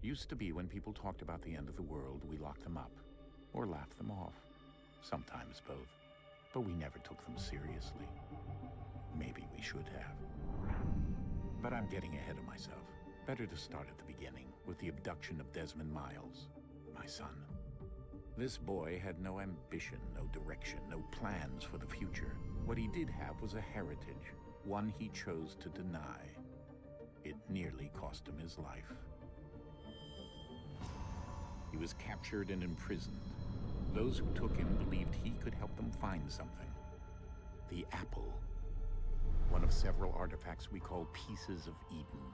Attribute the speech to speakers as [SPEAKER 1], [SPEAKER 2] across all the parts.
[SPEAKER 1] Used to be when people talked about the end of the world, we locked them up. Or laughed them off. Sometimes both. But we never took them seriously. Maybe we should have. But I'm getting ahead of myself. Better to start at the beginning, with the abduction of Desmond Miles, my son. This boy had no ambition, no direction, no plans for the future. What he did have was a heritage, one he chose to deny. It nearly cost him his life. He was captured and imprisoned. Those who took him believed he could help them find something. The apple. One of several artifacts we call pieces of Eden.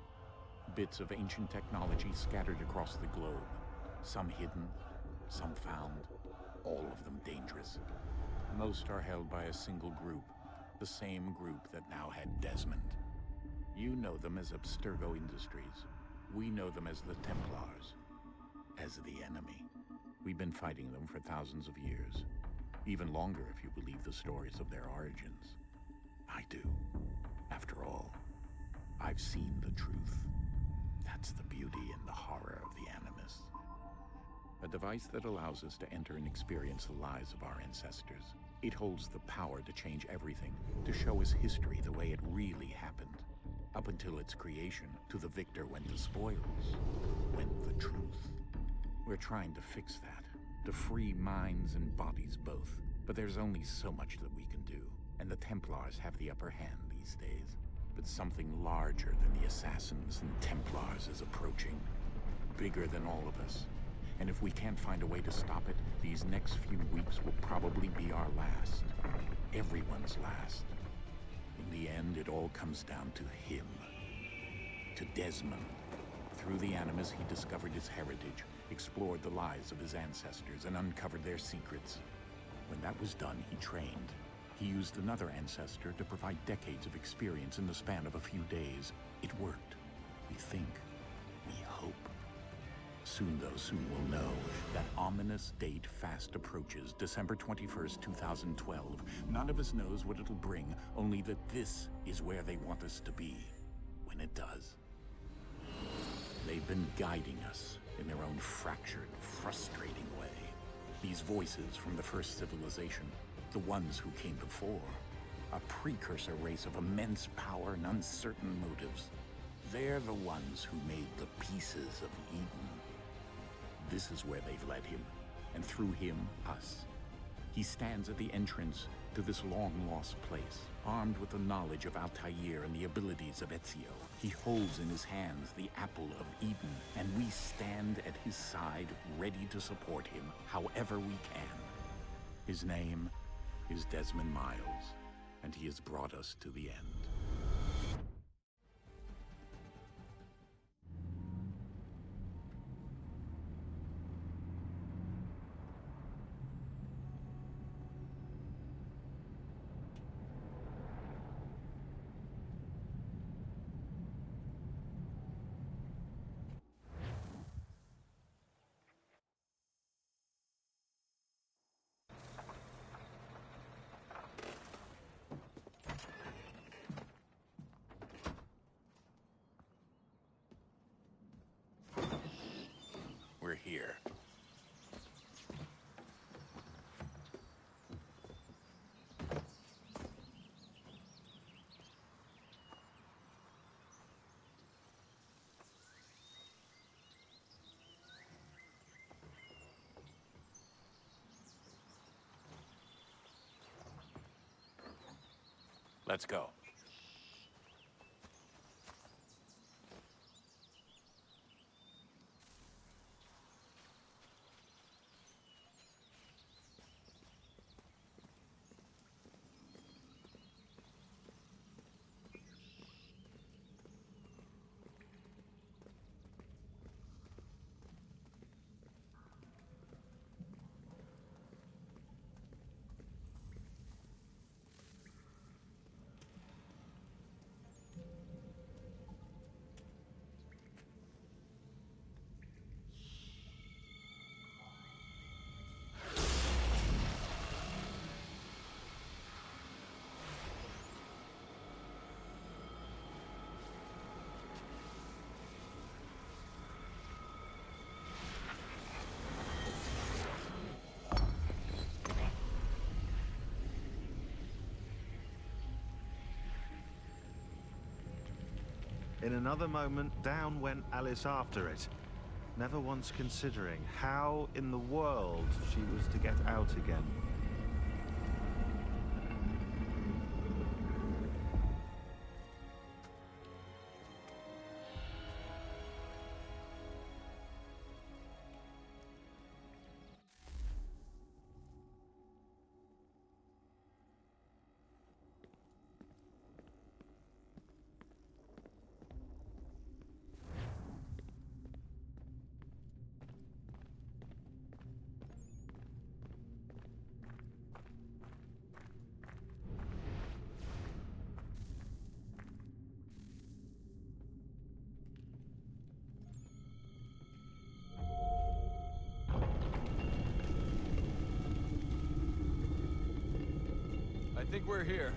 [SPEAKER 1] Bits of ancient technology scattered across the globe. Some hidden, some found, all of them dangerous. Most are held by a single group, the same group that now had Desmond. You know them as Abstergo Industries. We know them as the Templars, as the enemy. We've been fighting them for thousands of years, even longer if you believe the stories of their origins. I do. After all, I've seen the truth. That's the beauty and the horror of the Animus. A device that allows us to enter and experience the lives of our ancestors. It holds the power to change everything, to show us history the way it really happened. Up until its creation, to the victor went the spoils, went the truth. We're trying to fix that, to free minds and bodies both. But there's only so much that we can do, and the Templars have the upper hand these days. But something larger than the Assassins and Templars is approaching, bigger than all of us. And if we can't find a way to stop it, these next few weeks will probably be our last. Everyone's last. In the end, it all comes down to him. To Desmond. Through the Animus, he discovered his heritage, explored the lives of his ancestors, and uncovered their secrets. When that was done, he trained. He used another ancestor to provide decades of experience in the span of a few days. It worked. We think. We hope. Soon, though, soon we'll know. That ominous date fast approaches, December 21st, 2012. None of us knows what it'll bring, only that this is where they want us to be, when it does. They've been guiding us in their own fractured, frustrating way. These voices from the first civilization, the ones who came before, a precursor race of immense power and uncertain motives. They're the ones who made the pieces of Eden. This is where they've led him, and through him, us. He stands at the entrance to this long-lost place, armed with the knowledge of Altair and the abilities of Ezio. He holds in his hands the apple of Eden, and we stand at his side, ready to support him however we can. His name is Desmond Miles, and he has brought us to the end. We're here. Let's go.
[SPEAKER 2] In another moment, down went Alice after it, never once considering how in the world she was to get out again.
[SPEAKER 3] I think we're here.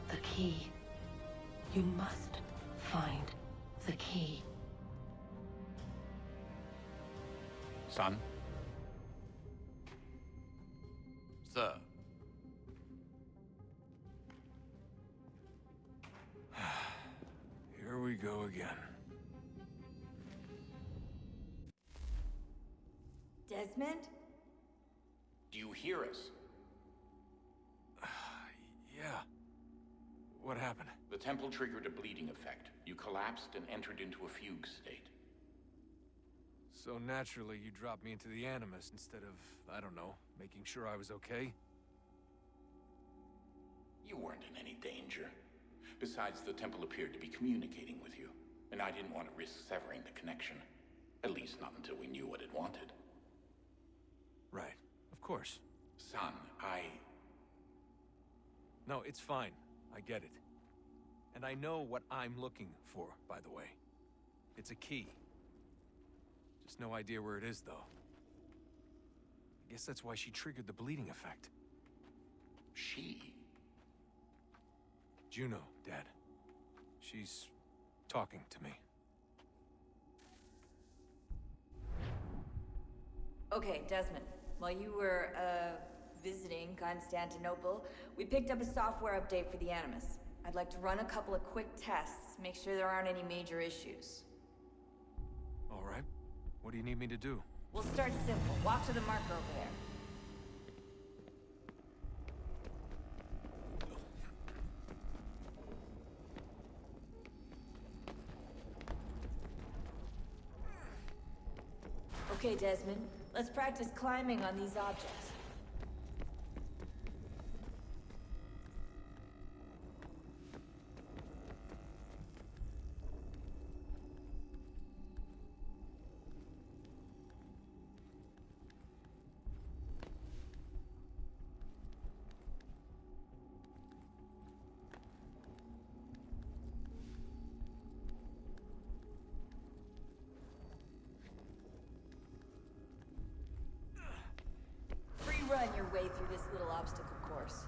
[SPEAKER 4] The key. You must find the key.
[SPEAKER 1] Son?
[SPEAKER 3] Sir. Here we go again.
[SPEAKER 5] Desmond?
[SPEAKER 1] Do you hear us?
[SPEAKER 3] Yeah. What happened?
[SPEAKER 1] The temple triggered a bleeding effect. You collapsed and entered into a fugue state.
[SPEAKER 3] So naturally, you dropped me into the Animus instead of, I don't know, making sure I was okay?
[SPEAKER 1] You weren't in any danger. Besides, the temple appeared to be communicating with you, and I didn't want to risk severing the connection. At least not until we knew what it wanted.
[SPEAKER 3] Right. Of course.
[SPEAKER 1] Son,
[SPEAKER 3] No, it's fine. I get it. And I know what I'm looking for, by the way. It's a key. Just no idea where it is, though. I guess that's why she triggered the bleeding effect.
[SPEAKER 1] She?
[SPEAKER 3] Juno, Dad. She's talking to me.
[SPEAKER 5] Okay, Desmond. While you were, visiting Constantinople, we picked up a software update for the Animus. I'd like to run a couple of quick tests, make sure there aren't any major issues.
[SPEAKER 3] All right. What do you need me to do?
[SPEAKER 5] We'll start simple. Walk to the marker over there. Okay, Desmond. Let's practice climbing on these objects. Run your way through this little obstacle course.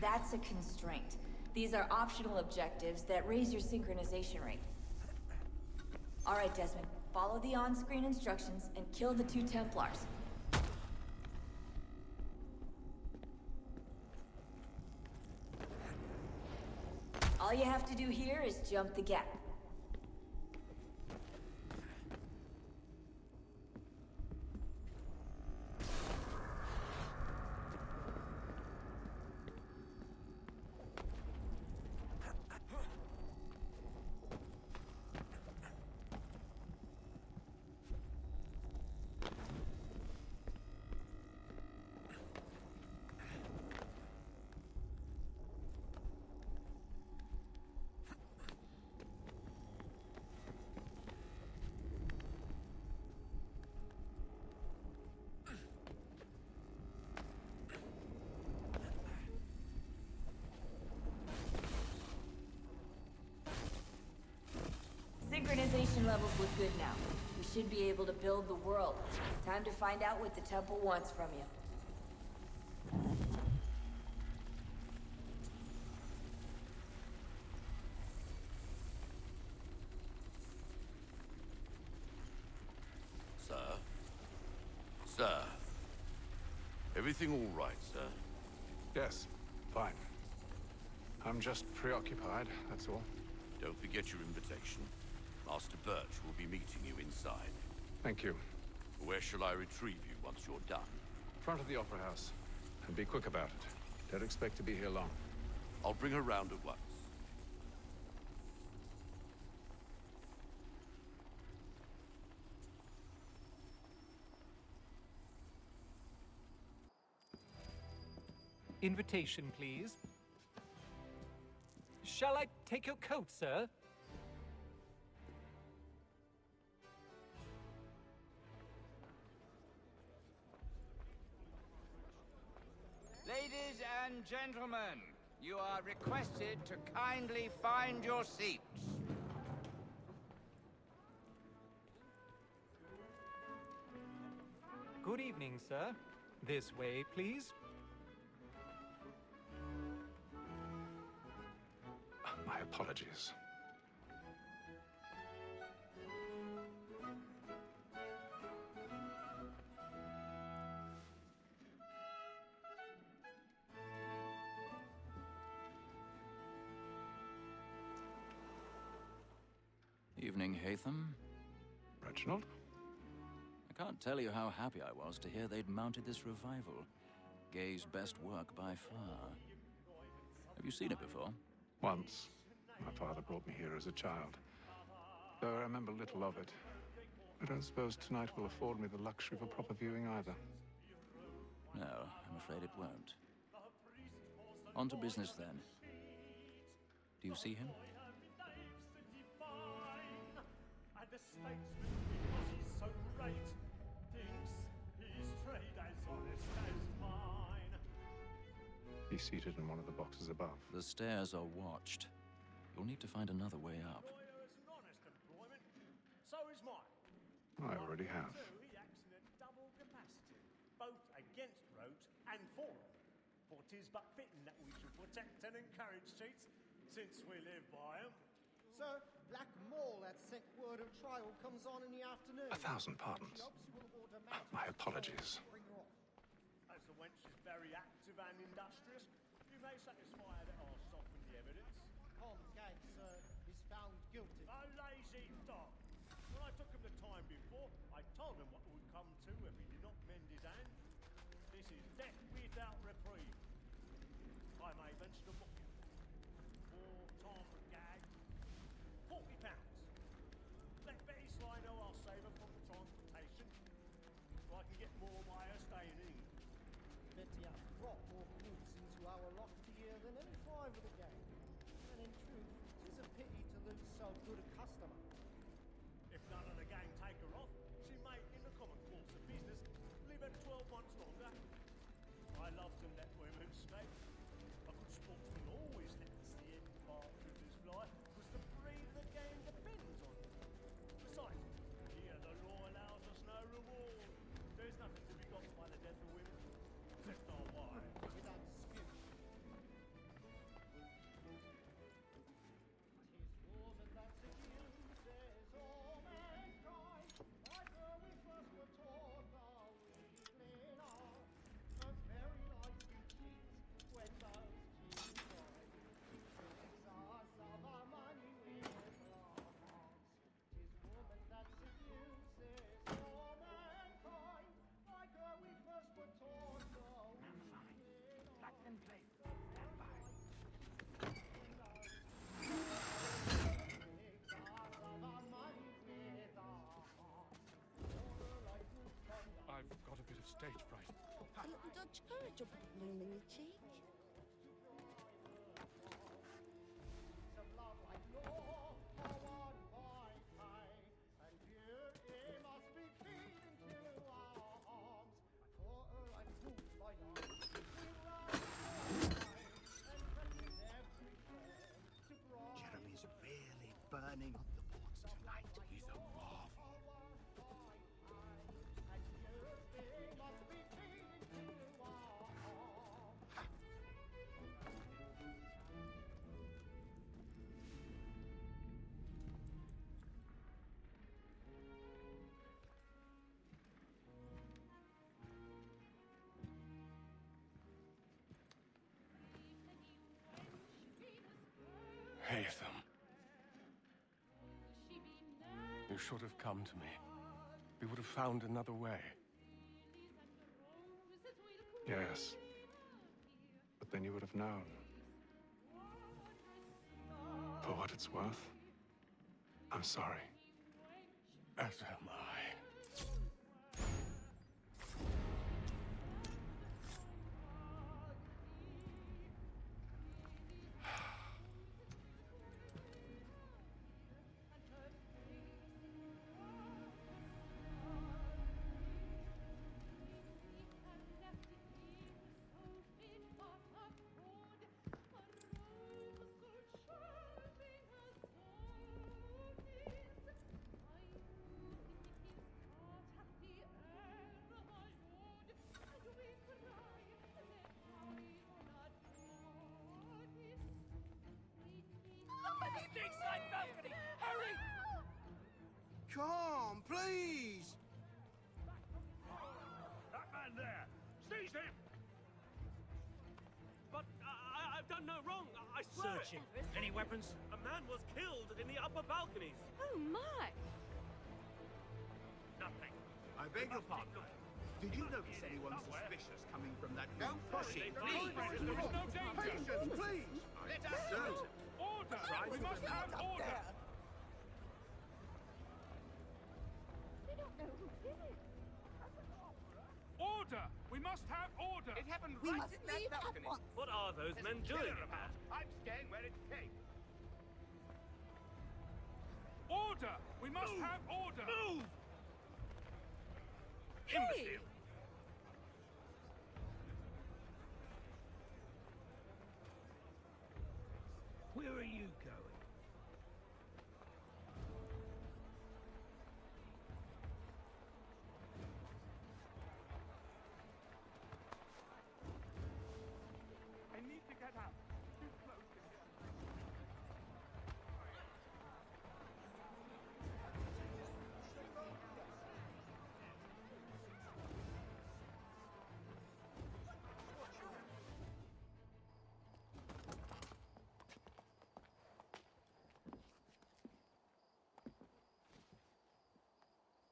[SPEAKER 5] That's a constraint. These are optional objectives that raise your synchronization rate. Alright, Desmond. Follow the on-screen instructions and kill the 2 Templars. All you have to do here is jump the gap. Synchronization levels look good now. We should be able to build the world. Time to find out what the temple wants from you.
[SPEAKER 6] Sir? Sir? Everything all right, sir?
[SPEAKER 7] Yes, fine. I'm just preoccupied, that's all.
[SPEAKER 6] Don't forget your invitation. Master Birch will be meeting you inside.
[SPEAKER 7] Thank you.
[SPEAKER 6] Where shall I retrieve you once you're done?
[SPEAKER 7] Front of the Opera House. And be quick about it. Don't expect to be here long.
[SPEAKER 6] I'll bring her round at once.
[SPEAKER 8] Invitation, please. Shall I take your coat, sir?
[SPEAKER 9] Ladies and gentlemen, you are requested to kindly find your seats.
[SPEAKER 8] Good evening, sir. This way, please.
[SPEAKER 7] My apologies.
[SPEAKER 10] Evening, Hatham.
[SPEAKER 7] Reginald?
[SPEAKER 10] I can't tell you how happy I was to hear they'd mounted this revival. Gay's best work by far. Have you seen it before?
[SPEAKER 7] Once. My father brought me here as a child. Though I remember little of it. I don't suppose tonight will afford me the luxury of a proper viewing either.
[SPEAKER 10] No, I'm afraid it won't. On to business then. Do you see him?
[SPEAKER 7] He's seated in one of the boxes above.
[SPEAKER 10] The stairs are watched. You'll need to find another way up.
[SPEAKER 7] I already have.
[SPEAKER 11] He acts in a double capacity, both against rogues and for them. For 'tis but fitting that we should protect and encourage cheats, since we live by 'em.
[SPEAKER 12] Sir, Black Mall had sent word of trial comes on in the afternoon.
[SPEAKER 7] 1,000 pardons. My apologies.
[SPEAKER 11] As the wench is very active and industrious, you may satisfy her that I'll soften the evidence.
[SPEAKER 12] Tom Gag, sir, is found guilty.
[SPEAKER 11] A lazy dog. When I took him the time before, I told him what would come to if he did not mend his hand. This is death without reprieve. I may venture to book him. For Tom Gag, £40. Let Betty Sly know I'll save her from the transportation, so I can get more by her staying in.
[SPEAKER 12] Betty has brought more goods into our lofty year than any five of the gang. And in truth, 'tis a pity to lose so good a customer.
[SPEAKER 11] If none of the gang take her off, she may, in the common course of business, live her 12 months longer. I love to let women escape. A good sportsman always lets the end partridges fly, because the breed of the game depends on it. Besides, here the law allows us no reward. There's nothing to be got by the death of women, except our wives.
[SPEAKER 12] Without dispute.
[SPEAKER 13] jump at the bloom in your cheek.
[SPEAKER 12] Some love like law, forward by time, and beauty must be feed into our arms. I caught her and moved my arms. We ran for time, and pressing every turn to bright.
[SPEAKER 14] Jeremy's really burning up the ports tonight. He's a marvel.
[SPEAKER 12] And beauty must be feed into our arms.
[SPEAKER 15] Haytham. You should have come to me. We would have found another way.
[SPEAKER 7] Yes. But then you would have known. For what it's worth, I'm sorry.
[SPEAKER 15] As am I.
[SPEAKER 16] Stateside balcony! Hurry!
[SPEAKER 14] Come, please!
[SPEAKER 11] That man there! Seize him!
[SPEAKER 16] But I've done no wrong. I swear.
[SPEAKER 11] Searching. Any weapons?
[SPEAKER 16] A man was killed in the upper balconies.
[SPEAKER 17] Oh my!
[SPEAKER 11] Nothing.
[SPEAKER 14] I beg your pardon. Did you notice anyone suspicious coming from that room?
[SPEAKER 11] Pushing,
[SPEAKER 14] Please!
[SPEAKER 11] There is no danger!
[SPEAKER 14] Patience, please!
[SPEAKER 9] Let us
[SPEAKER 14] Sir.
[SPEAKER 11] Order! We must have order!
[SPEAKER 17] We don't know who did it.
[SPEAKER 11] Order! We must have order!
[SPEAKER 9] It happened
[SPEAKER 13] We
[SPEAKER 9] right
[SPEAKER 13] must
[SPEAKER 9] in that
[SPEAKER 13] leave at
[SPEAKER 9] balcony.
[SPEAKER 13] once.
[SPEAKER 16] What are those
[SPEAKER 9] There's
[SPEAKER 16] men
[SPEAKER 9] a
[SPEAKER 16] doing?
[SPEAKER 9] killer about. I'm staying where it came.
[SPEAKER 11] Order! We must have order!
[SPEAKER 16] Move!
[SPEAKER 17] Hey!
[SPEAKER 11] Where are you going? I need to get out. Too close to here.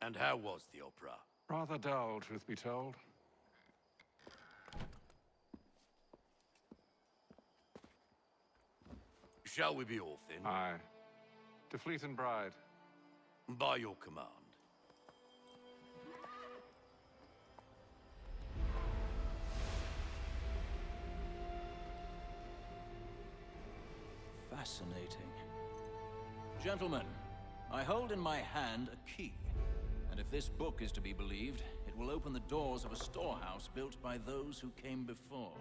[SPEAKER 6] And how was the opera?
[SPEAKER 7] Rather dull, truth be told.
[SPEAKER 6] Shall we be off then?
[SPEAKER 7] Aye. To Fleet and Bride.
[SPEAKER 6] By your command.
[SPEAKER 10] Fascinating. Gentlemen, I hold in my hand a key. And if this book is to be believed, it will open the doors of a storehouse built by those who came before.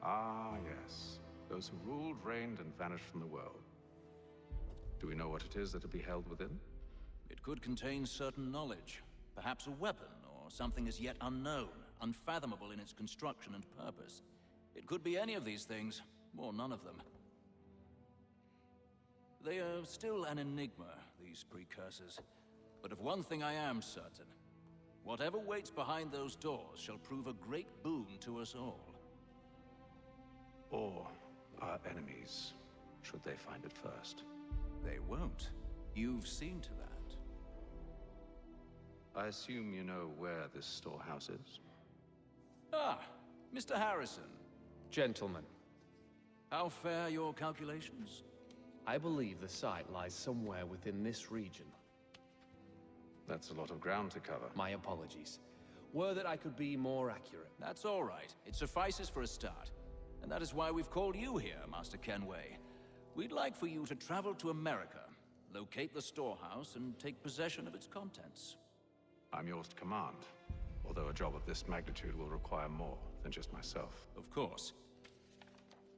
[SPEAKER 7] Ah, yes. Those who ruled, reigned, and vanished from the world. Do we know what it is that will be held within?
[SPEAKER 10] It could contain certain knowledge. Perhaps a weapon, or something as yet unknown, unfathomable in its construction and purpose. It could be any of these things, or none of them. They are still an enigma, these precursors. But of one thing I am certain. Whatever waits behind those doors shall prove a great boon to us all.
[SPEAKER 7] Or our enemies, should they find it first.
[SPEAKER 10] They won't. You've seen to that.
[SPEAKER 7] I assume you know where this storehouse is?
[SPEAKER 10] Ah, Mr. Harrison.
[SPEAKER 18] Gentlemen,
[SPEAKER 10] How fare your calculations?
[SPEAKER 18] I believe the site lies somewhere within this region.
[SPEAKER 7] That's a lot of ground to cover.
[SPEAKER 18] My apologies. Were that I could be more accurate.
[SPEAKER 10] That's all right. It suffices for a start. And that is why we've called you here, Master Kenway. We'd like for you to travel to America, locate the storehouse, and take possession of its contents.
[SPEAKER 7] I'm yours to command, although a job of this magnitude will require more than just myself.
[SPEAKER 10] Of course.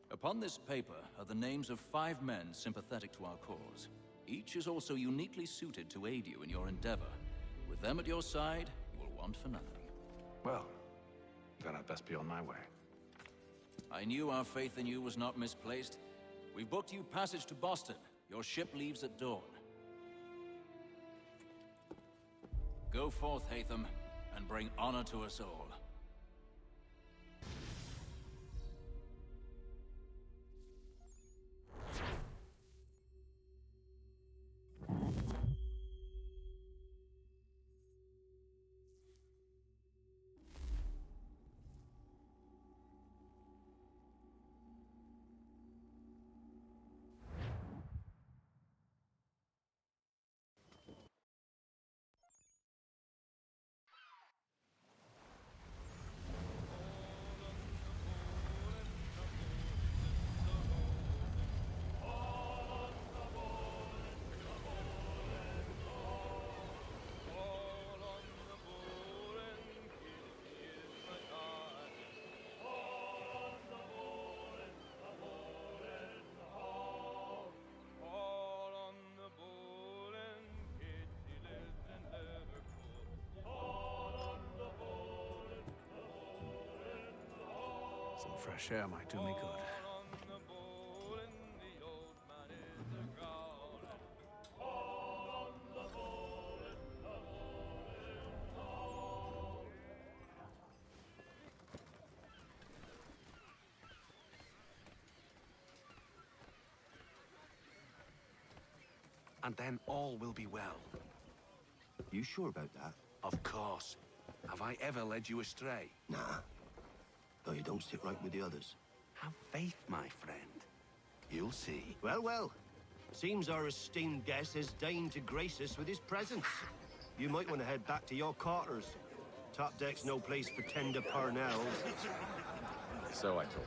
[SPEAKER 10] Upon this paper are the names of 5 men sympathetic to our cause. Each is also uniquely suited to aid you in your endeavor. With them at your side, you will want for nothing.
[SPEAKER 7] Well, then I'd best be on my way.
[SPEAKER 10] I knew our faith in you was not misplaced. We've booked you passage to Boston. Your ship leaves at dawn. Go forth, Hatham, and bring honor to us all.
[SPEAKER 7] Some fresh air might do me good.
[SPEAKER 13] And then all will be well.
[SPEAKER 19] You sure about that?
[SPEAKER 13] Of course. Have I ever led you astray?
[SPEAKER 19] Nah. Though you don't sit right with the others.
[SPEAKER 13] Have faith, my friend. You'll see.
[SPEAKER 19] Well, well. Seems our esteemed guest has deigned to grace us with his presence. You might want to head back to your quarters. Top deck's no place for tender parnells.
[SPEAKER 7] So I thought.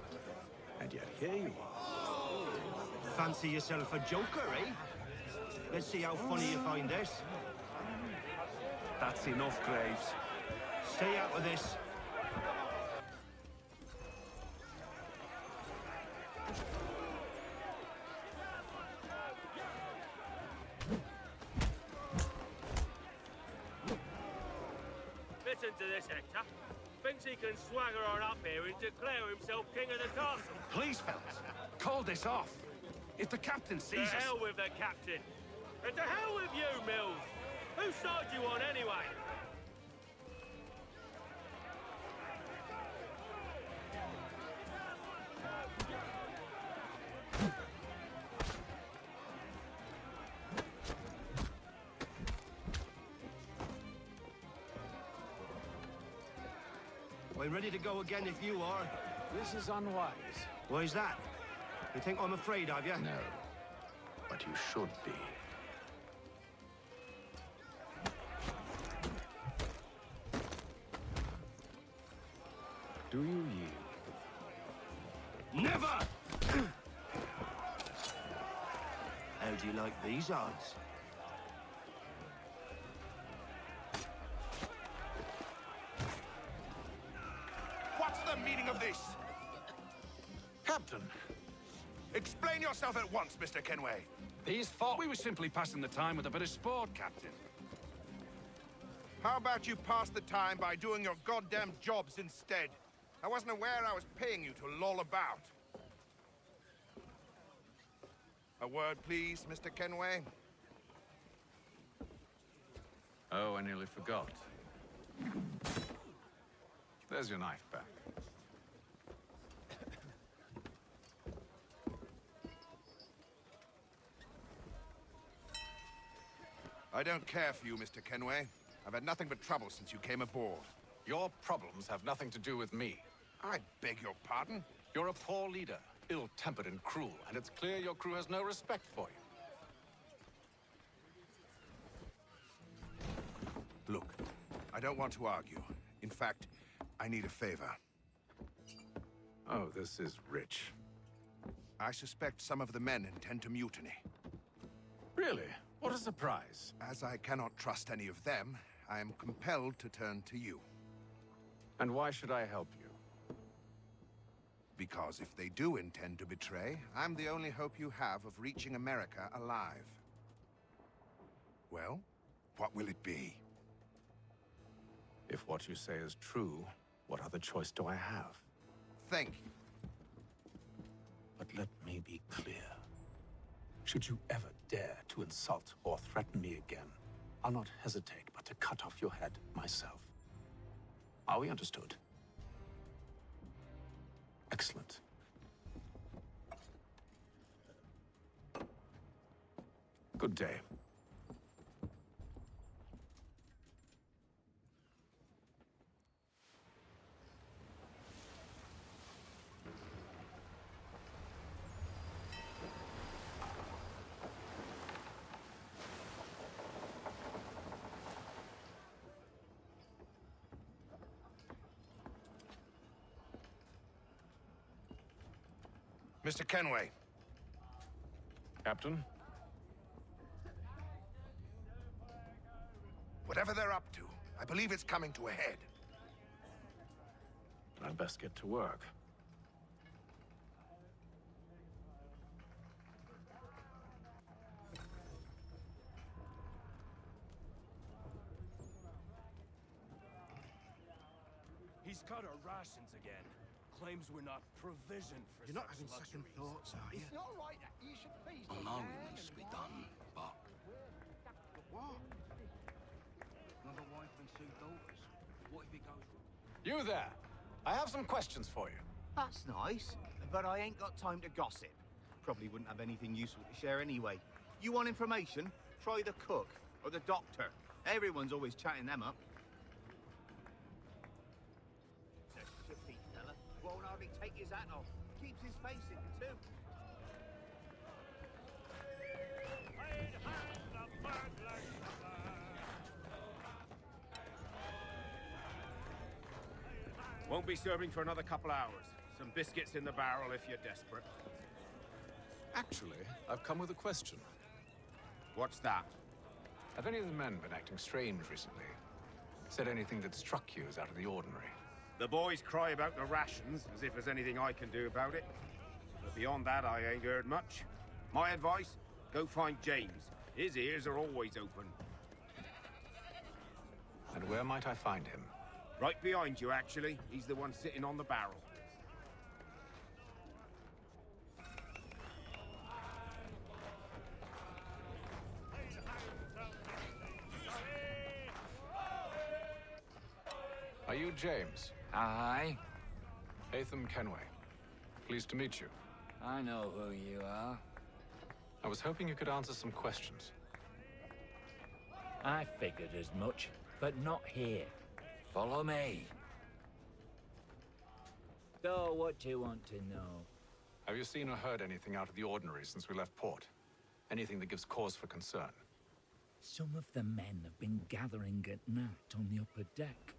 [SPEAKER 7] And yet here you are.
[SPEAKER 19] Fancy yourself a joker, eh? Let's see how funny you find this.
[SPEAKER 13] That's enough, Graves.
[SPEAKER 19] Stay out of this.
[SPEAKER 16] Listen to this, Hector. Thinks he can swagger on up here and declare himself king of the castle.
[SPEAKER 13] Please, fellas, call this off. If the captain sees us...
[SPEAKER 16] To hell with the captain. And to hell with you, Mills. Whose side you on, anyway?
[SPEAKER 19] I'm ready to go again if you are.
[SPEAKER 7] This is unwise.
[SPEAKER 19] Why's that? You think I'm afraid of you?
[SPEAKER 7] No. But you should be. Do you yield?
[SPEAKER 19] Never! How do you like these odds?
[SPEAKER 6] What's the meaning of this?
[SPEAKER 13] Captain!
[SPEAKER 6] Explain yourself at once, Mr. Kenway.
[SPEAKER 13] These thought we were simply passing the time with a bit of sport, Captain.
[SPEAKER 6] How about you pass the time by doing your goddamn jobs instead? I wasn't aware I was paying you to loll about. A word, please, Mr. Kenway.
[SPEAKER 7] Oh, I nearly forgot. There's your knife back.
[SPEAKER 6] I don't care for you, Mr. Kenway. I've had nothing but trouble since you came aboard.
[SPEAKER 7] Your problems have nothing to do with me.
[SPEAKER 6] I beg your pardon?
[SPEAKER 7] You're a poor leader, ill-tempered and cruel, and it's clear your crew has no respect for you.
[SPEAKER 6] Look, I don't want to argue. In fact, I need a favor.
[SPEAKER 7] Oh, this is rich.
[SPEAKER 6] I suspect some of the men intend to mutiny.
[SPEAKER 7] Really? What a surprise.
[SPEAKER 6] As I cannot trust any of them, I am compelled to turn to you.
[SPEAKER 7] And why should I help you?
[SPEAKER 6] Because if they do intend to betray, I'm the only hope you have of reaching America alive. Well, what will it be?
[SPEAKER 7] If what you say is true, what other choice do I have?
[SPEAKER 6] Thank you.
[SPEAKER 7] But let me be clear. Should you ever dare to insult or threaten me again, I'll not hesitate but to cut off your head myself. Are we understood? Excellent. Good day.
[SPEAKER 6] Mr. Kenway.
[SPEAKER 7] Captain?
[SPEAKER 6] Whatever they're up to, I believe it's coming to a head.
[SPEAKER 7] I'd best get to work.
[SPEAKER 13] He's cut our rations again. Claims we're not provisioned for
[SPEAKER 14] You're not
[SPEAKER 13] such
[SPEAKER 14] having second
[SPEAKER 13] luxuries.
[SPEAKER 14] thoughts, are you?
[SPEAKER 12] It's not right that you should feast
[SPEAKER 20] I
[SPEAKER 12] on
[SPEAKER 20] know
[SPEAKER 12] man
[SPEAKER 20] it needs to be
[SPEAKER 12] and
[SPEAKER 20] done, but
[SPEAKER 14] But what?
[SPEAKER 20] another wife and two daughters. What if it goes wrong?
[SPEAKER 15] You there! I have some questions for you.
[SPEAKER 14] That's nice, but I ain't got time to gossip. Probably wouldn't have anything useful to share anyway. You want information? Try the cook or the doctor. Everyone's always chatting them up. There's Chippy, fella. Won't hardly take his hat off. Keeps his face in it too.
[SPEAKER 9] Won't be serving for another couple hours. Some biscuits in the barrel if you're desperate.
[SPEAKER 7] Actually, I've come with a question.
[SPEAKER 9] What's that?
[SPEAKER 7] Have any of the men been acting strange recently? Said anything that struck you as out of the ordinary?
[SPEAKER 9] The boys cry about the rations, as if there's anything I can do about it. But beyond that, I ain't heard much. My advice, go find James. His ears are always open.
[SPEAKER 7] And where might I find him?
[SPEAKER 9] Right behind you, actually. He's the one sitting on the barrel.
[SPEAKER 7] Are you James?
[SPEAKER 20] Aye.
[SPEAKER 7] Hatham Kenway. Pleased to meet you.
[SPEAKER 20] I know who you are.
[SPEAKER 7] I was hoping you could answer some questions.
[SPEAKER 20] I figured as much, but not here. Follow me. So, what do you want to know?
[SPEAKER 7] Have you seen or heard anything out of the ordinary since we left port? Anything that gives cause for concern?
[SPEAKER 20] Some of the men have been gathering at night on the upper deck.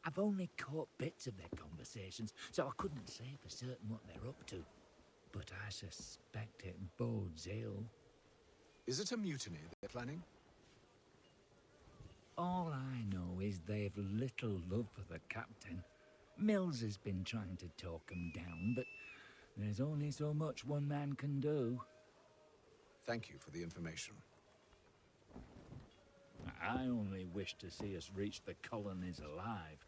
[SPEAKER 20] I've only caught bits of their conversations, so I couldn't say for certain what they're up to. But I suspect it bodes ill.
[SPEAKER 7] Is it a mutiny they're planning?
[SPEAKER 20] All I know is they've little love for the captain. Mills has been trying to talk 'em down, but there's only so much one man can do.
[SPEAKER 7] Thank you for the information.
[SPEAKER 20] I only wish to see us reach the colonies alive.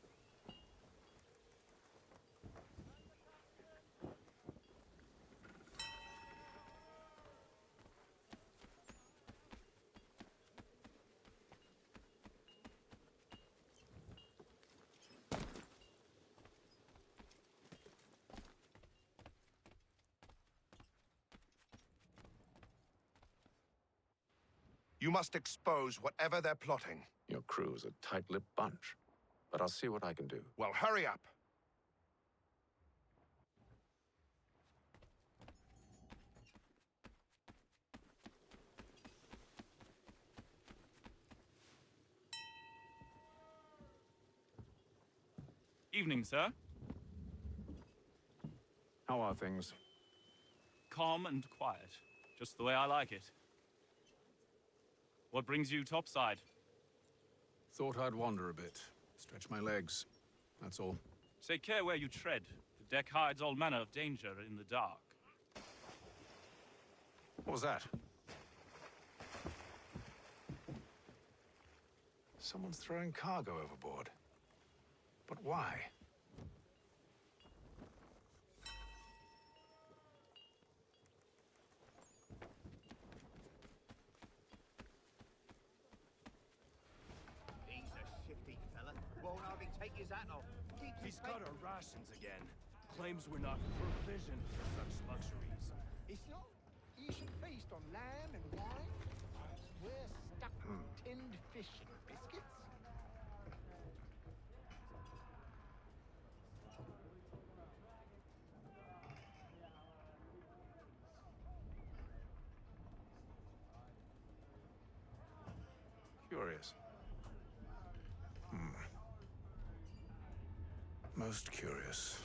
[SPEAKER 6] You must expose whatever they're plotting.
[SPEAKER 7] Your crew's a tight-lipped bunch, but I'll see what I can do.
[SPEAKER 6] Well, hurry up.
[SPEAKER 21] Evening, sir.
[SPEAKER 15] How are things?
[SPEAKER 21] Calm and quiet. Just the way I like it. What brings you topside?
[SPEAKER 15] Thought I'd wander a bit. Stretch my legs. That's all.
[SPEAKER 21] Take care where you tread. The deck hides all manner of danger in the dark.
[SPEAKER 15] What was that? Someone's throwing cargo overboard. But why?
[SPEAKER 14] He's a shifty fella. Won't hardly take his hat off.
[SPEAKER 13] He's got our rations again. Claims we're not provisioned for such luxuries.
[SPEAKER 12] It's not. You should feast on lamb and wine. We're stuck with tinned fish and biscuits.
[SPEAKER 15] Curious. Most curious.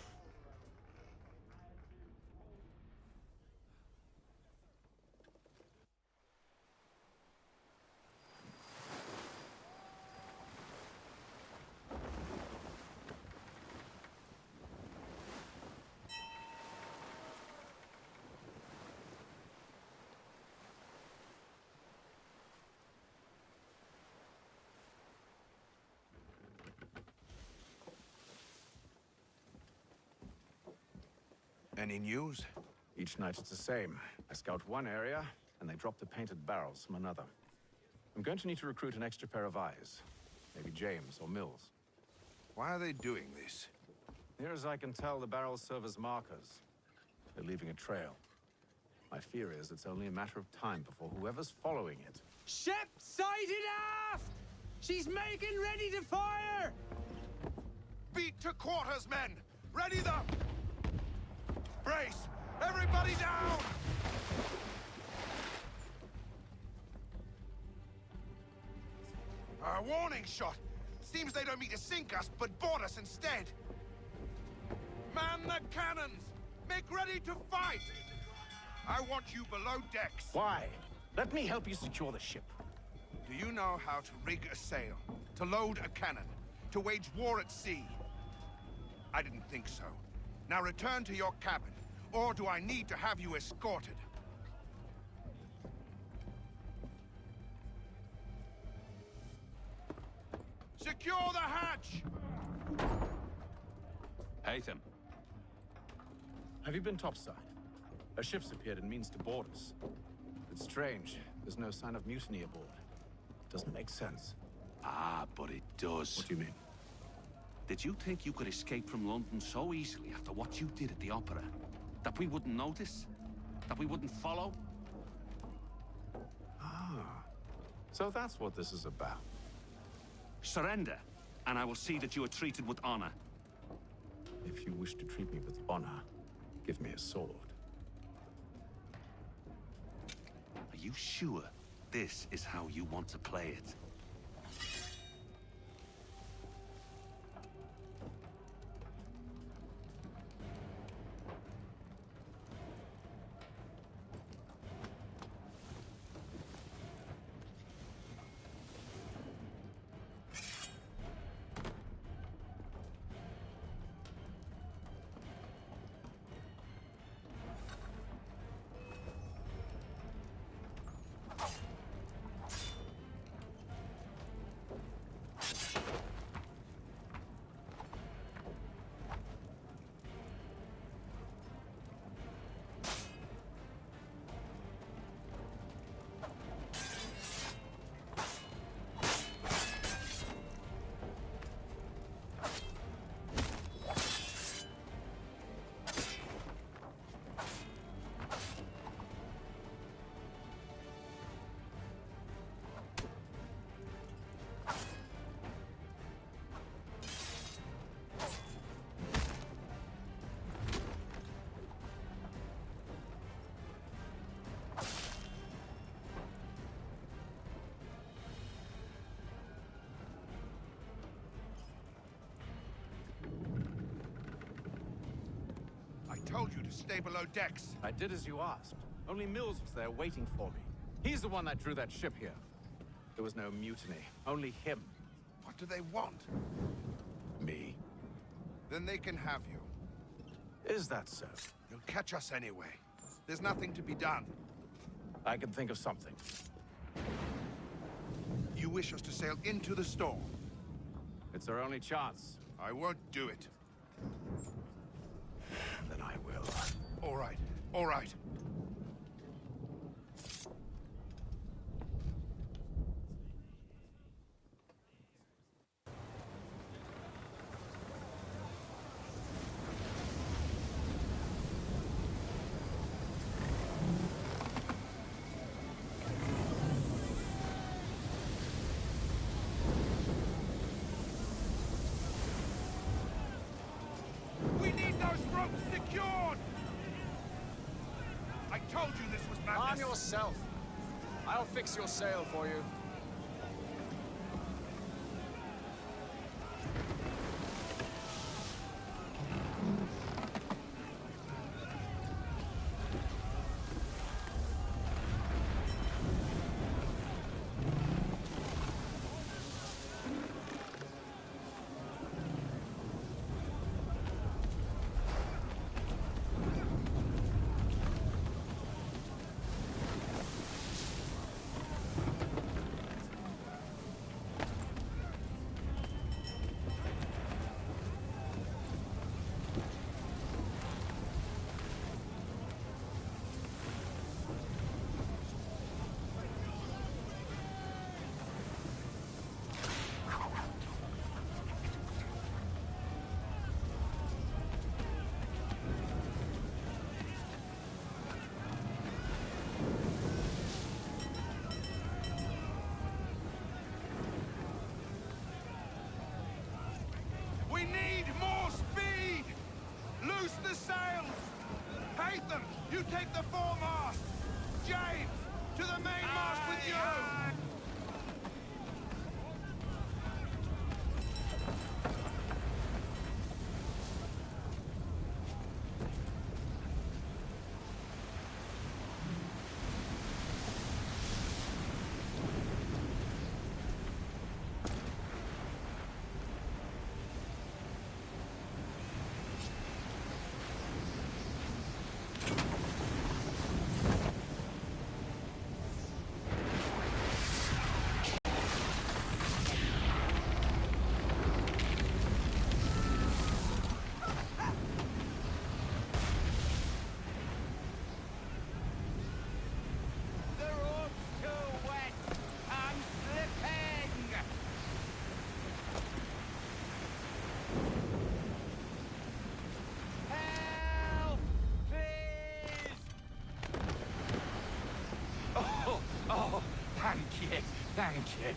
[SPEAKER 6] Any news?
[SPEAKER 15] Each night it's the same. I scout one area, and they drop the painted barrels from another. I'm going to need to recruit an extra pair of eyes. Maybe James or Mills.
[SPEAKER 6] Why are they doing this?
[SPEAKER 15] Near as I can tell, the barrels serve as markers. They're leaving a trail. My fear is it's only a matter of time before whoever's following it...
[SPEAKER 22] Ship sighted aft! She's making ready to fire!
[SPEAKER 6] Beat to quarters, men! Ready them! Brace! Everybody down! A warning shot! Seems they don't mean to sink us, but board us instead! Man the cannons! Make ready to fight! I want you below decks.
[SPEAKER 15] Why? Let me help you secure the ship.
[SPEAKER 6] Do you know how to rig a sail? To load a cannon? To wage war at sea? I didn't think so. Now return to your cabin, or do I need to have you escorted? Secure the hatch!
[SPEAKER 15] Haytham. Have you been topside? A ship's appeared and means to board us. It's strange. There's no sign of mutiny aboard. Doesn't make sense.
[SPEAKER 23] Ah, but it does.
[SPEAKER 15] What do you mean?
[SPEAKER 23] Did you think you could escape from London so easily after what you did at the opera? That we wouldn't notice? That we wouldn't follow?
[SPEAKER 15] Ah. So that's what this is about.
[SPEAKER 23] Surrender, and I will see that you are treated with honor.
[SPEAKER 15] If you wish to treat me with honor, give me a sword.
[SPEAKER 23] Are you sure this is how you want to play it?
[SPEAKER 6] told you to stay below decks.
[SPEAKER 15] I did as you asked. Only Mills was there waiting for me. He's the one that drew that ship here. There was no mutiny, only him.
[SPEAKER 6] What do they want?
[SPEAKER 15] Me?
[SPEAKER 6] Then they can have you.
[SPEAKER 15] Is that so?
[SPEAKER 6] You'll catch us anyway. There's nothing to be done.
[SPEAKER 15] I can think of something.
[SPEAKER 6] You wish us to sail into the storm?
[SPEAKER 15] It's our only chance.
[SPEAKER 6] I won't do it.
[SPEAKER 15] Then I will.
[SPEAKER 6] All right, all right. We need those ropes secured! I told you this was madness.
[SPEAKER 1] Arm yourself. I'll fix your sail for you.
[SPEAKER 6] We need more speed! Loose the sails! Haytham, you take the foremast! James, to the mainmast with you!
[SPEAKER 15] Oh, thank you, thank you.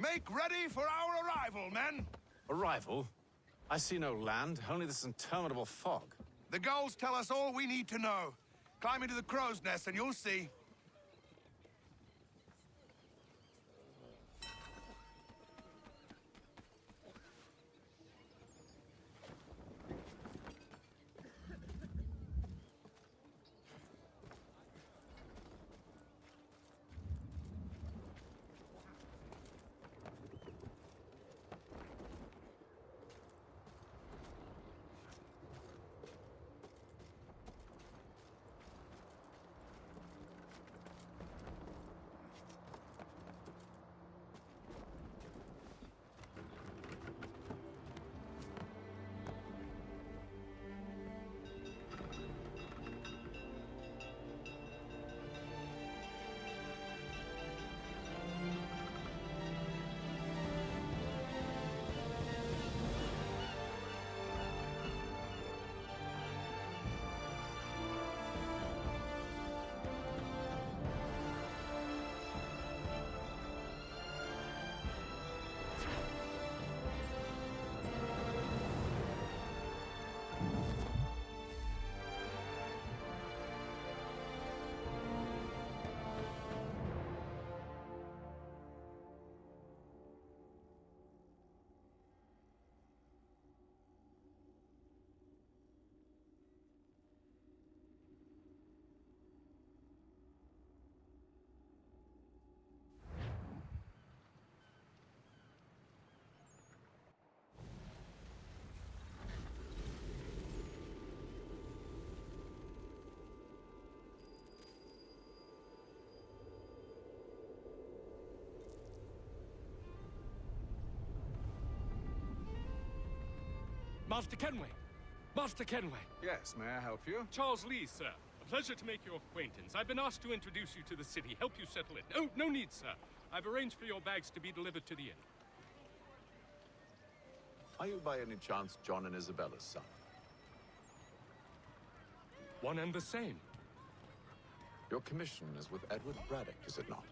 [SPEAKER 6] Make ready for our arrival, men!
[SPEAKER 15] Arrival? I see no land, only this interminable fog.
[SPEAKER 6] The gulls tell us all we need to know. Climb into the crow's nest and you'll see.
[SPEAKER 13] Master Kenway! Master Kenway!
[SPEAKER 15] Yes, may I help you?
[SPEAKER 13] Charles Lee, sir. A pleasure to make your acquaintance. I've been asked to introduce you to the city, help you settle in. Oh, no need, sir. I've arranged for your bags to be delivered to the inn.
[SPEAKER 15] Are you by any chance John and Isabella's son?
[SPEAKER 13] One and the same.
[SPEAKER 15] Your commission is with Edward Braddock, is it not?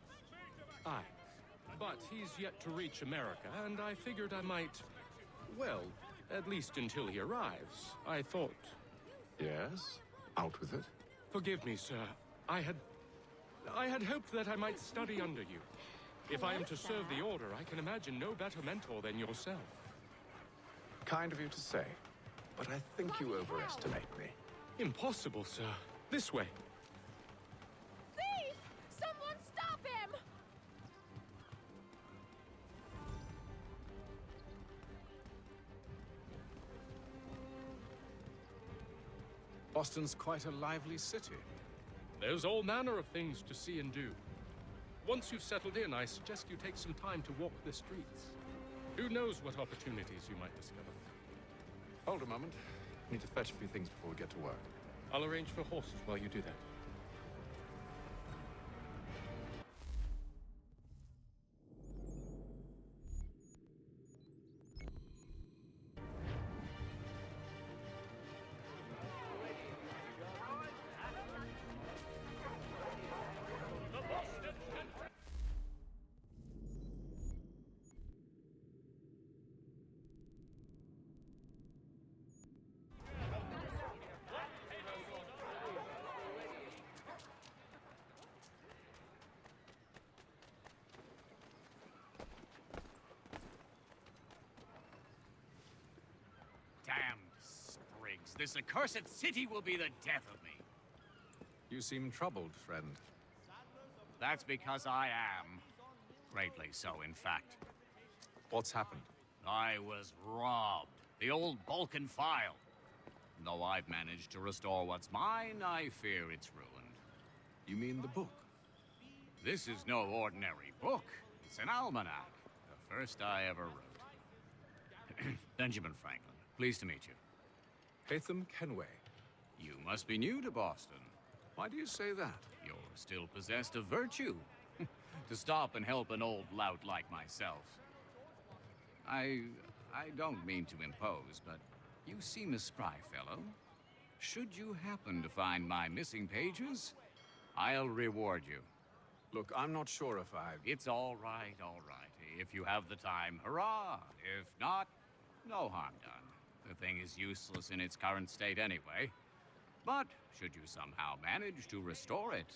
[SPEAKER 13] Aye. But he's yet to reach America, and I figured I might... Well, at least until he arrives. I thought...
[SPEAKER 15] Yes? Out with it.
[SPEAKER 13] Forgive me, sir. I had hoped that I might study under you. If I am to serve the Order, I can imagine no better mentor than yourself.
[SPEAKER 15] Kind of you to say, but I think you overestimate me.
[SPEAKER 13] Impossible, sir. This way.
[SPEAKER 17] Thief! Someone stop him!
[SPEAKER 15] Boston's quite a lively city.
[SPEAKER 13] There's all manner of things to see and do. Once you've settled in, I suggest you take some time to walk the streets. Who knows what opportunities you might discover.
[SPEAKER 15] Hold a moment. Need to fetch a few things before we get to work.
[SPEAKER 13] I'll arrange for horses while you do that.
[SPEAKER 1] Damned sprigs. This accursed city will be the death of me.
[SPEAKER 15] You seem troubled, friend.
[SPEAKER 1] That's because I am. Greatly so, in fact.
[SPEAKER 15] What's happened?
[SPEAKER 1] I was robbed. The old Balkan file. Though I've managed to restore what's mine, I fear it's ruined.
[SPEAKER 15] You mean the book?
[SPEAKER 1] This is no ordinary book. It's an almanac. The first I ever wrote. Benjamin Franklin. Pleased to meet you.
[SPEAKER 15] Haytham Kenway.
[SPEAKER 1] You must be new to Boston.
[SPEAKER 15] Why do you say that?
[SPEAKER 1] You're still possessed of virtue. To stop and help an old lout like myself. I don't mean to impose, but you seem a spry fellow. Should you happen to find my missing pages, I'll reward you.
[SPEAKER 15] Look, I'm not sure if
[SPEAKER 1] It's all right, all right. If you have the time, hurrah! If not, no harm done. The thing is useless in its current state anyway. But should you somehow manage to restore it,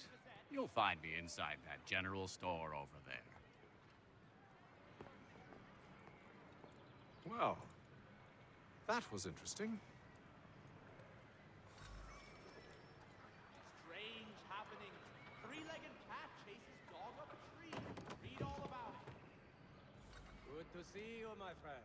[SPEAKER 1] you'll find me inside that general store over there.
[SPEAKER 15] Well, that was interesting.
[SPEAKER 12] Strange happening. Three-legged cat chases dog up a tree. Read all about it.
[SPEAKER 22] Good to see you, my friend.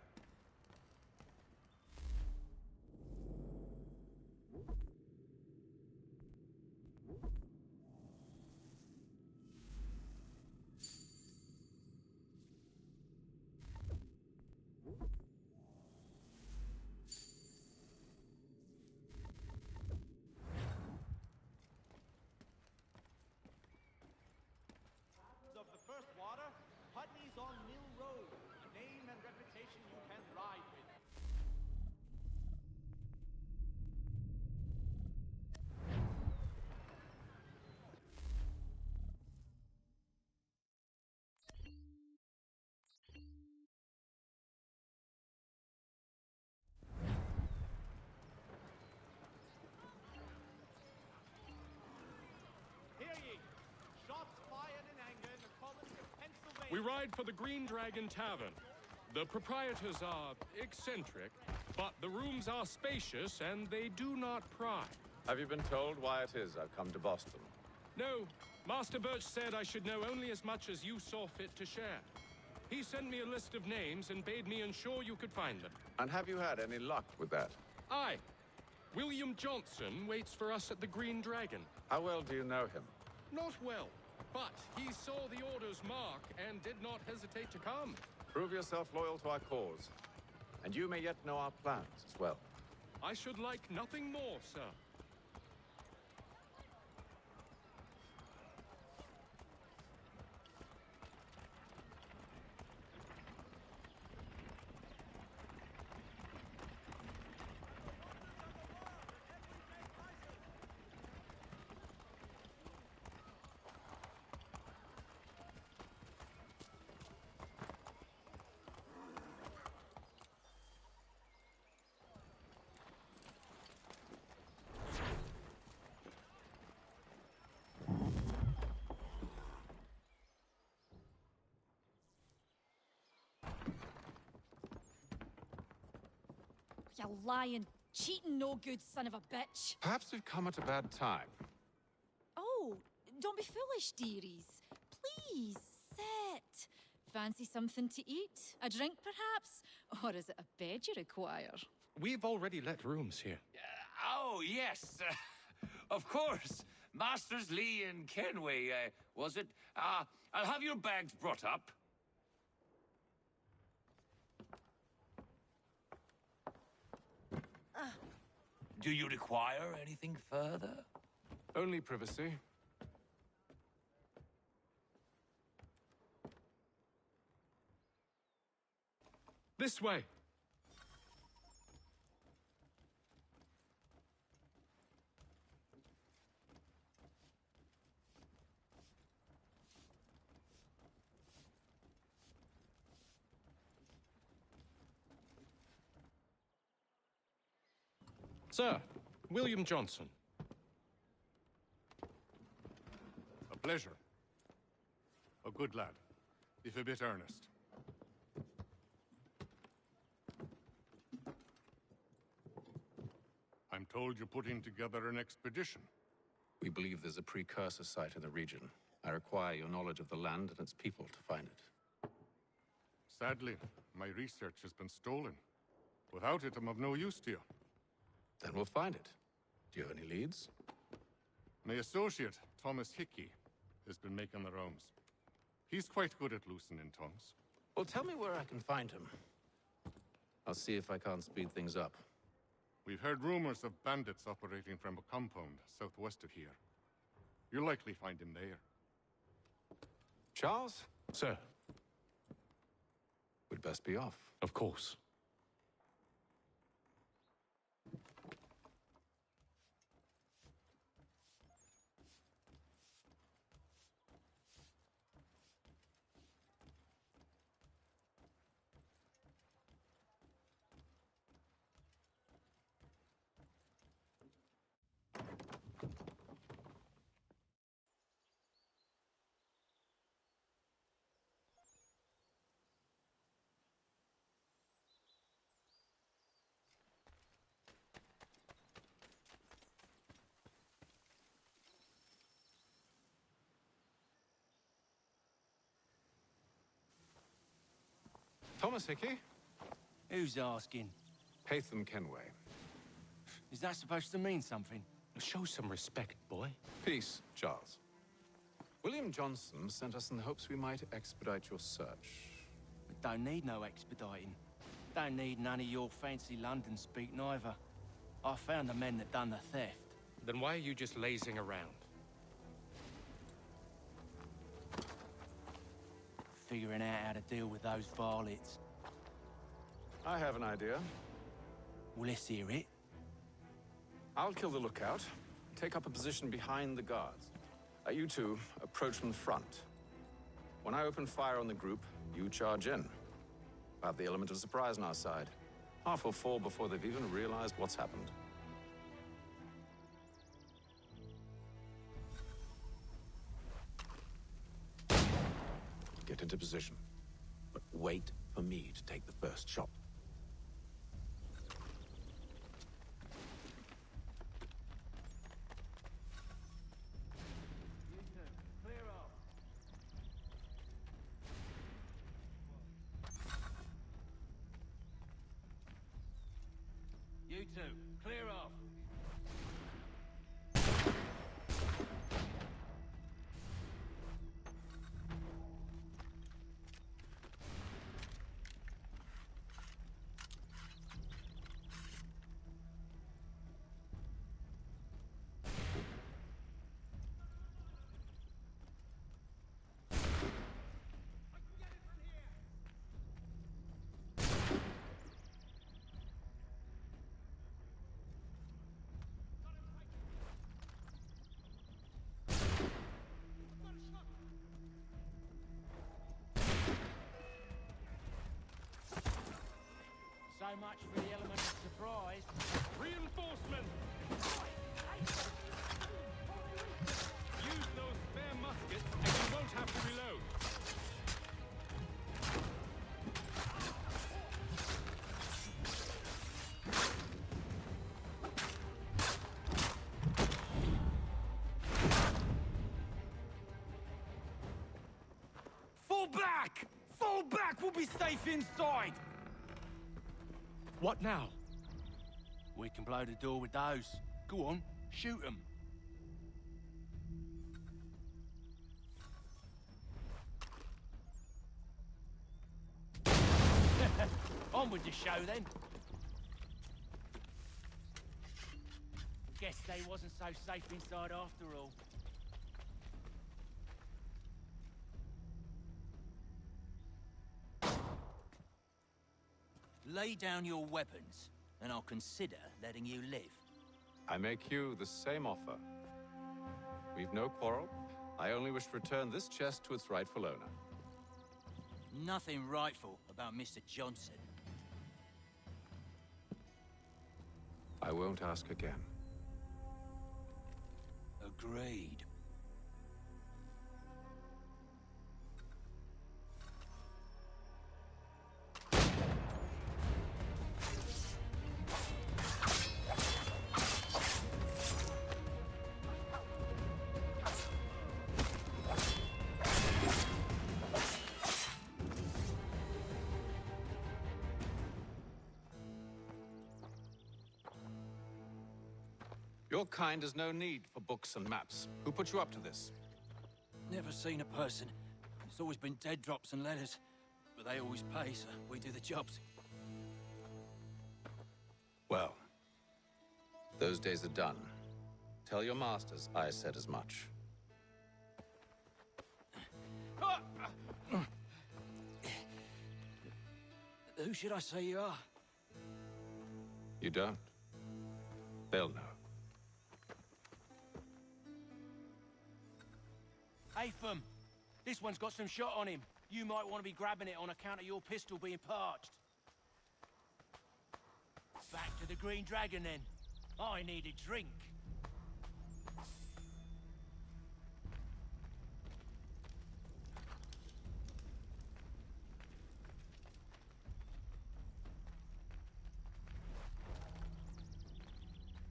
[SPEAKER 12] Of the first water, Putney's on Mill Road. A name and reputation you can ride with. Hear ye! Shots fired in anger in the colony of Pennsylvania.
[SPEAKER 13] We ride for the Green Dragon Tavern. The proprietors are eccentric, but the rooms are spacious and they do not pry.
[SPEAKER 15] Have you been told why it is I've come to Boston?
[SPEAKER 13] No, Master Birch said I should know only as much as you saw fit to share. He sent me a list of names and bade me ensure you could find them.
[SPEAKER 15] And have you had any luck with that?
[SPEAKER 13] Aye. William Johnson waits for us at the Green Dragon.
[SPEAKER 15] How well do you know him?
[SPEAKER 13] Not well, but he saw the Order's mark and did not hesitate to come.
[SPEAKER 15] Prove yourself loyal to our cause. And you may yet know our plans as well.
[SPEAKER 13] I should like nothing more, sir.
[SPEAKER 17] You lying, cheating, no good son of a bitch.
[SPEAKER 15] Perhaps we've come at a bad time.
[SPEAKER 17] Oh, don't be foolish, dearies. Please, sit. Fancy something to eat? A drink, perhaps? Or is it a bed you require?
[SPEAKER 13] We've already let rooms here.
[SPEAKER 23] Oh, yes. Of course. Masters Lee and Kenway, was it? I'll have your bags brought up. Do you require anything further?
[SPEAKER 15] Only privacy.
[SPEAKER 13] This way. Sir, William Johnson.
[SPEAKER 6] A pleasure. A good lad, if a bit earnest. I'm told you're putting together an expedition.
[SPEAKER 15] We believe there's a precursor site in the region. I require your knowledge of the land and its people to find it.
[SPEAKER 6] Sadly, my research has been stolen. Without it, I'm of no use to you.
[SPEAKER 15] Then we'll find it. Do you have any leads?
[SPEAKER 6] My associate, Thomas Hickey, has been making the rounds. He's quite good at loosening tongues.
[SPEAKER 15] Well, tell me where I can find him. I'll see if I can't speed things up.
[SPEAKER 6] We've heard rumors of bandits operating from a compound southwest of here. You'll likely find him there.
[SPEAKER 15] Charles?
[SPEAKER 13] Sir.
[SPEAKER 15] We'd best be off.
[SPEAKER 13] Of course.
[SPEAKER 15] Thomas Hickey?
[SPEAKER 16] Who's asking?
[SPEAKER 15] Haytham Kenway.
[SPEAKER 16] Is that supposed to mean something?
[SPEAKER 13] Show some respect, boy.
[SPEAKER 15] Peace, Charles. William Johnson sent us in the hopes we might expedite your search.
[SPEAKER 16] We don't need no expediting. Don't need none of your fancy London speak neither. I found the men that done the theft.
[SPEAKER 13] Then why are you just lazing around?
[SPEAKER 16] Figuring out how to deal with those varlets.
[SPEAKER 15] I have an idea.
[SPEAKER 16] Well, let's hear it.
[SPEAKER 15] I'll kill the lookout, take up a position behind the guards. You two approach from the front. When I open fire on the group, you charge in. We'll have the element of surprise on our side. Half will fall before they've even realized what's happened. Get into position, but wait for me to take the first shot.
[SPEAKER 16] You two, clear off. much for the element of surprise.
[SPEAKER 13] Reinforcements! Use those spare muskets and you won't have to reload.
[SPEAKER 16] Fall back! Fall back! We'll be safe inside!
[SPEAKER 13] What now?
[SPEAKER 16] We can blow the door with those. Go on, shoot them. On with the show, then. Guess they wasn't so safe inside after all. Lay down your weapons, and I'll consider letting you live.
[SPEAKER 15] I make you the same offer. We've no quarrel. I only wish to return this chest to its rightful owner.
[SPEAKER 16] Nothing rightful about Mr. Johnson.
[SPEAKER 15] I won't ask again.
[SPEAKER 16] Agreed.
[SPEAKER 15] Your kind has no need for books and maps. Who put you up to this?
[SPEAKER 16] Never seen a person. It's always been dead drops and letters. But they always pay, so we do the jobs.
[SPEAKER 15] Well, those days are done. Tell your masters I said as much.
[SPEAKER 16] Who should I say you are?
[SPEAKER 15] You don't. They'll know.
[SPEAKER 16] Atham, this one's got some shot on him. You might want to be grabbing it on account of your pistol being parched. Back to the Green Dragon, then. I need a drink.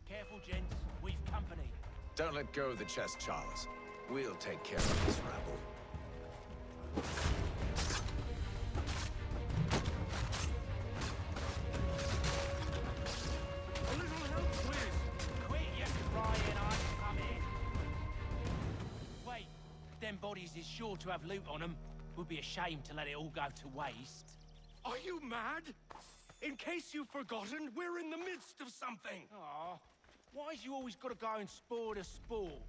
[SPEAKER 16] Careful, gents. We've company.
[SPEAKER 15] Don't let go of the chest, Charles. We'll take care of this rabble.
[SPEAKER 16] A little help, please. Quit your crying, I'm coming. Wait, them bodies is sure to have loot on them. Would be a shame to let it all go to waste.
[SPEAKER 22] Are you mad? In case you've forgotten, we're in the midst of something.
[SPEAKER 16] Aw, why's you always got to go and spoil the sport?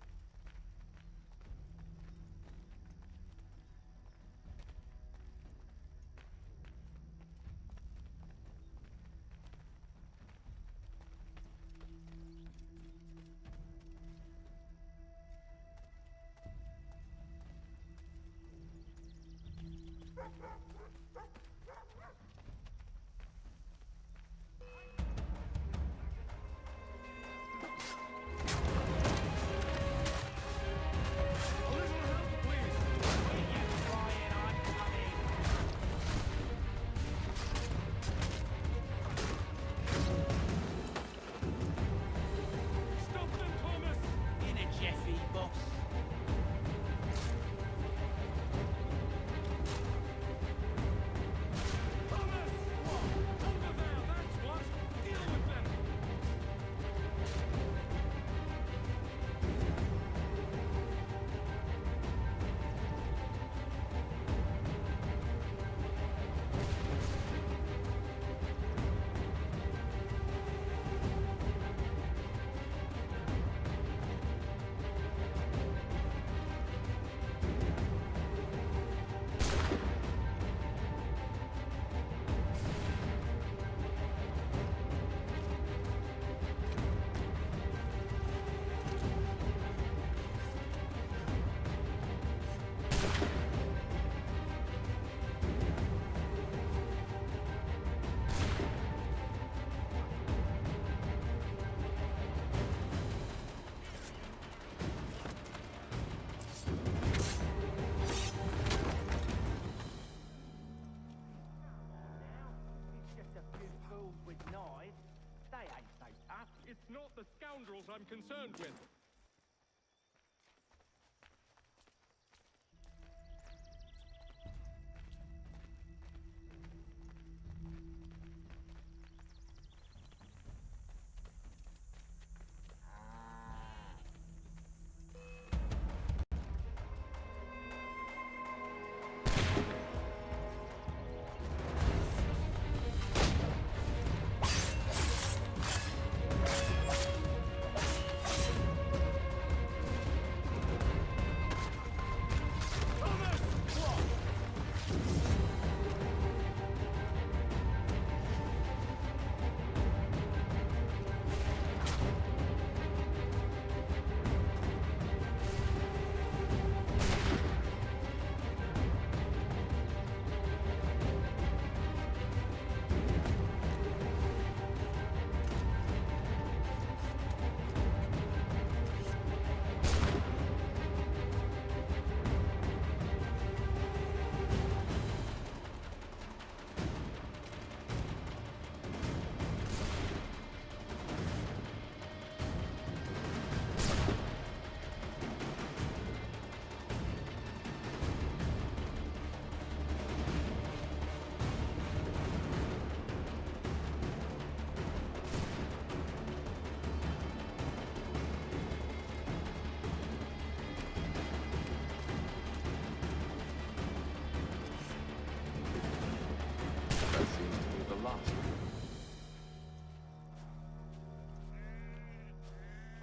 [SPEAKER 13] concerned with.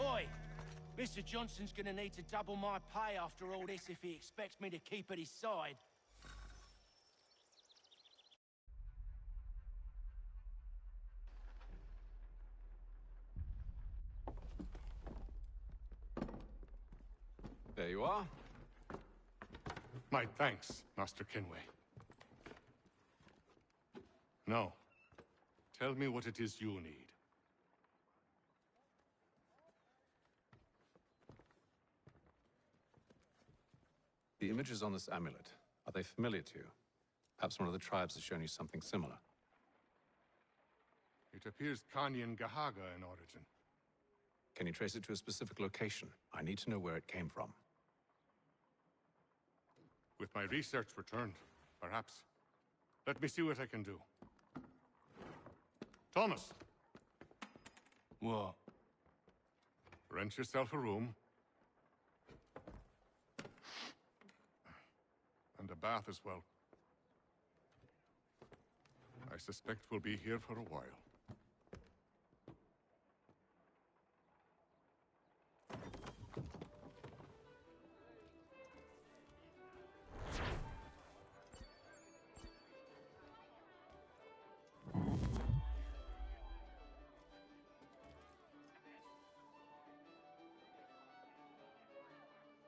[SPEAKER 16] Oi! Mr. Johnson's gonna need to double my pay after all this if he expects me to keep at his side.
[SPEAKER 15] There you are.
[SPEAKER 2] My thanks, Master Kenway. Now, tell me what it is you need.
[SPEAKER 15] The images on this amulet, are they familiar to you? Perhaps one of the tribes has shown you something similar.
[SPEAKER 2] It appears Kanyan Gahaga in origin.
[SPEAKER 15] Can you trace it to a specific location? I need to know where it came from.
[SPEAKER 2] With my research returned, perhaps. Let me see what I can do. Thomas!
[SPEAKER 16] What?
[SPEAKER 2] Rent yourself a room. And a bath as well. I suspect we'll be here for a while.